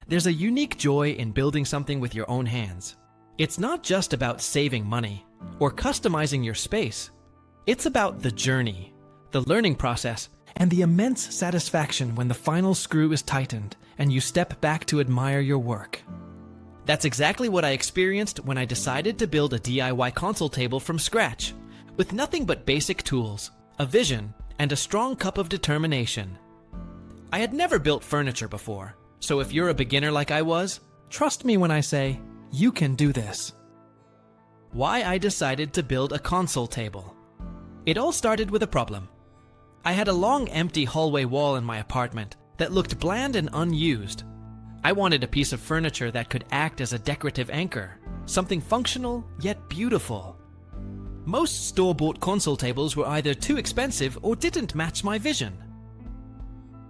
There's a unique joy in building something with your own hands. It's not just about saving money or customizing your space. It's about the journey, the learning process, and the immense satisfaction when the final screw is tightened and you step back to admire your work. That's exactly what I experienced when I decided to build a DIY console table from scratch, with nothing but basic tools, a vision, and a strong cup of determination. I had never built furniture before, so if you're a beginner like I was, trust me when I say, you can do this. Why I decided to build a console table. It all started with a problem. I had a long empty hallway wall in my apartment that looked bland and unused. I wanted a piece of furniture that could act as a decorative anchor, something functional yet beautiful. Most store-bought console tables were either too expensive or didn't match my vision.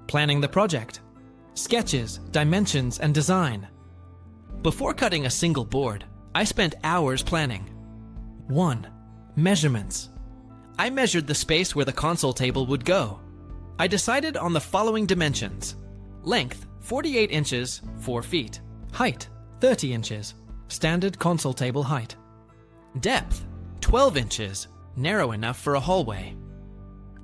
Planning the project. Sketches, dimensions, and design. Before cutting a single board, I spent hours planning. 1. Measurements. I measured the space where the console table would go. I decided on the following dimensions. Length, 48 inches, 4 feet. Height, 30 inches. Standard console table height. Depth, 12 inches, narrow enough for a hallway.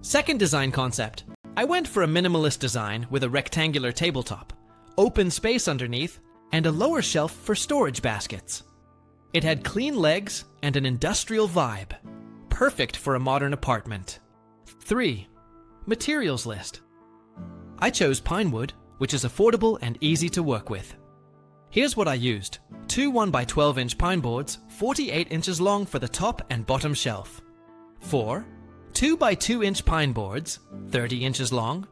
Second design concept. I went for a minimalist design with a rectangular tabletop, open space underneath, and a lower shelf for storage baskets. It had clean legs and an industrial vibe, perfect for a modern apartment. 3. Materials list. I chose pine wood, which is affordable and easy to work with. Here's what I used. 2 1x12-inch pine boards, 48 inches long for the top and bottom shelf. 4. 2x2-inch pine boards, 30 inches long,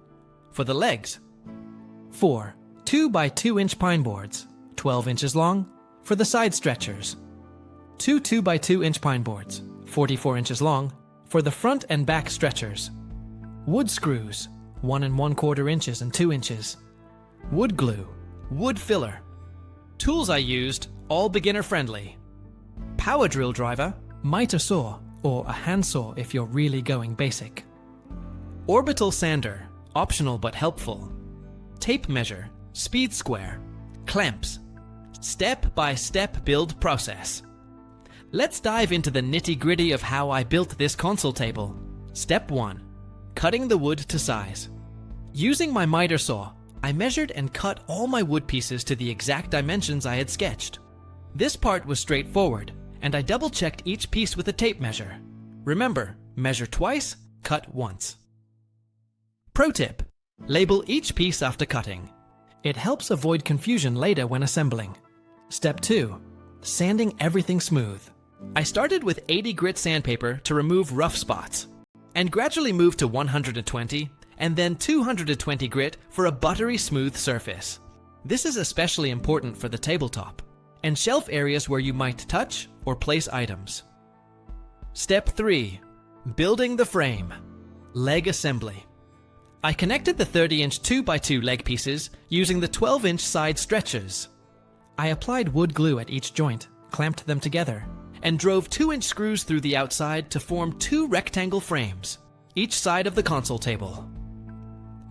for the legs. 4. 2x2-inch pine boards, 12 inches long, for the side stretchers. 2 2x2-inch pine boards, 44 inches long, for the front and back stretchers. Wood screws, 1 1/4 inches and 2 inches. Wood glue, wood filler. Tools I used, all beginner-friendly. Power drill driver, miter saw, or a handsaw if you're really going basic. Orbital sander, optional but helpful. Tape measure, speed square. Clamps. Step-by-step build process. Let's dive into the nitty-gritty of how I built this console table. Step 1. Cutting the wood to size. Using my miter saw, I measured and cut all my wood pieces to the exact dimensions I had sketched. This part was straightforward, and I double-checked each piece with a tape measure. Remember, measure twice, cut once. Pro tip: label each piece after cutting. It helps avoid confusion later when assembling. Step 2. Sanding everything smooth. I started with 80 grit sandpaper to remove rough spots, and gradually moved to 120 and then 220 grit for a buttery smooth surface. This is especially important for the tabletop and shelf areas where you might touch or place items. Step 3. Building the frame. Leg assembly. I connected the 30-inch 2x2 leg pieces using the 12-inch side stretchers. I applied wood glue at each joint, clamped them together, and drove 2-inch screws through the outside to form 2 rectangle frames, each side of the console table.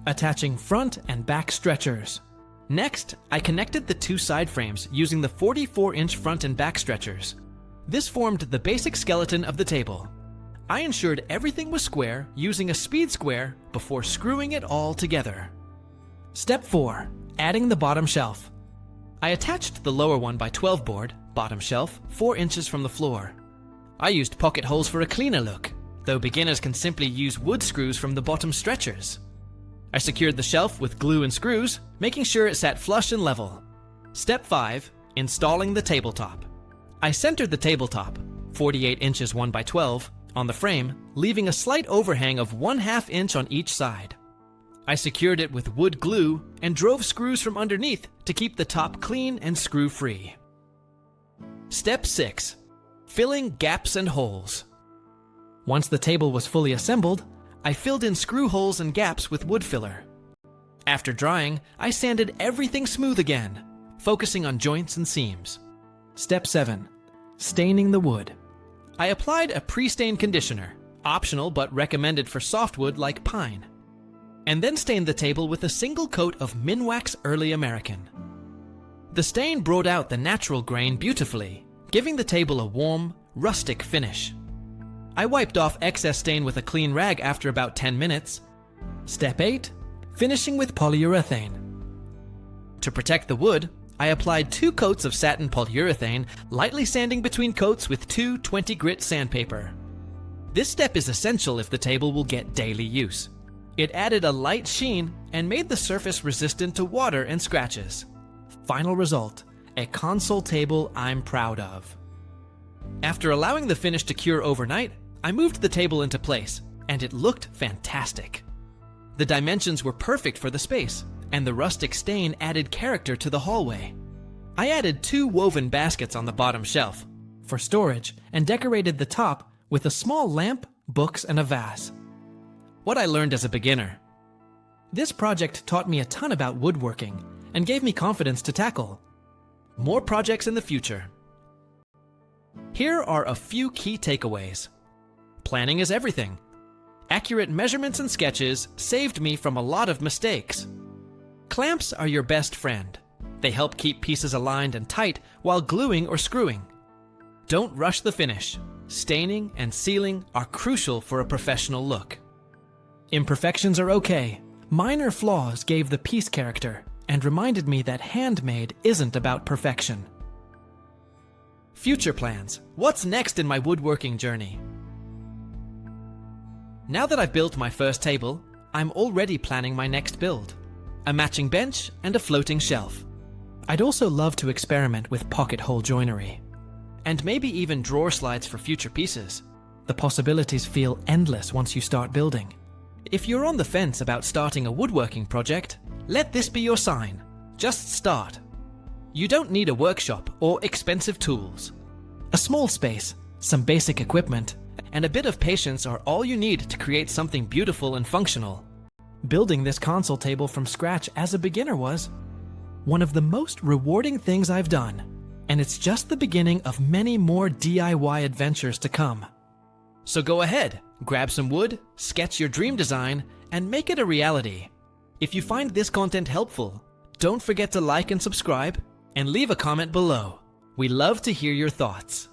Attaching front and back stretchers. Next, I connected the 2 side frames using the 44-inch front and back stretchers. This formed the basic skeleton of the table. I ensured everything was square using a speed square before screwing it all together. Step 4. Adding the bottom shelf. I attached the lower 1x12 board, bottom shelf, 4 inches from the floor. I used pocket holes for a cleaner look, though beginners can simply use wood screws from the bottom stretchers. I secured the shelf with glue and screws, making sure it sat flush and level. Step 5. Installing the tabletop. I centered the tabletop, 48 inches 1x12, on the frame, leaving a slight overhang of 1/2 inch on each side. I secured it with wood glue and drove screws from underneath to keep the top clean and screw-free. Step 6. Filling gaps and holes. Once the table was fully assembled, I filled in screw holes and gaps with wood filler. After drying, I sanded everything smooth again, focusing on joints and seams. Step 7. Staining the wood. I applied a pre-stain conditioner, optional but recommended for softwood like pine, and then stained the table with a single coat of Minwax Early American. The stain brought out the natural grain beautifully, giving the table a warm, rustic finish. I wiped off excess stain with a clean rag after about 10 minutes. Step 8. Finishing with polyurethane. To protect the wood, I applied 2 coats of satin polyurethane, lightly sanding between coats with 2 20 grit sandpaper. This step is essential if the table will get daily use. It added a light sheen and made the surface resistant to water and scratches. Final result, a console table I'm proud of. After allowing the finish to cure overnight, I moved the table into place, and it looked fantastic. The dimensions were perfect for the space, and the rustic stain added character to the hallway. I added 2 woven baskets on the bottom shelf for storage and decorated the top with a small lamp, books, and a vase. What I learned as a beginner. This project taught me a ton about woodworking and gave me confidence to tackle more projects in the future. Here are a few key takeaways. Planning is everything. Accurate measurements and sketches saved me from a lot of mistakes. Clamps are your best friend. They help keep pieces aligned and tight while gluing or screwing. Don't rush the finish. Staining and sealing are crucial for a professional look. Imperfections are okay. Minor flaws gave the piece character and reminded me that handmade isn't about perfection. Future plans. What's next in my woodworking journey? Now that I've built my first table, I'm already planning my next build. A matching bench and a floating shelf. I'd also love to experiment with pocket hole joinery. And maybe even drawer slides for future pieces. The possibilities feel endless once you start building. If you're on the fence about starting a woodworking project, let this be your sign. Just start. You don't need a workshop or expensive tools. A small space, some basic equipment, and a bit of patience are all you need to create something beautiful and functional. Building this console table from scratch as a beginner was one of the most rewarding things I've done, and it's just the beginning of many more DIY adventures to come. So go ahead, grab some wood, sketch your dream design, and make it a reality. If you find this content helpful, don't forget to like and subscribe, and leave a comment below. We love to hear your thoughts.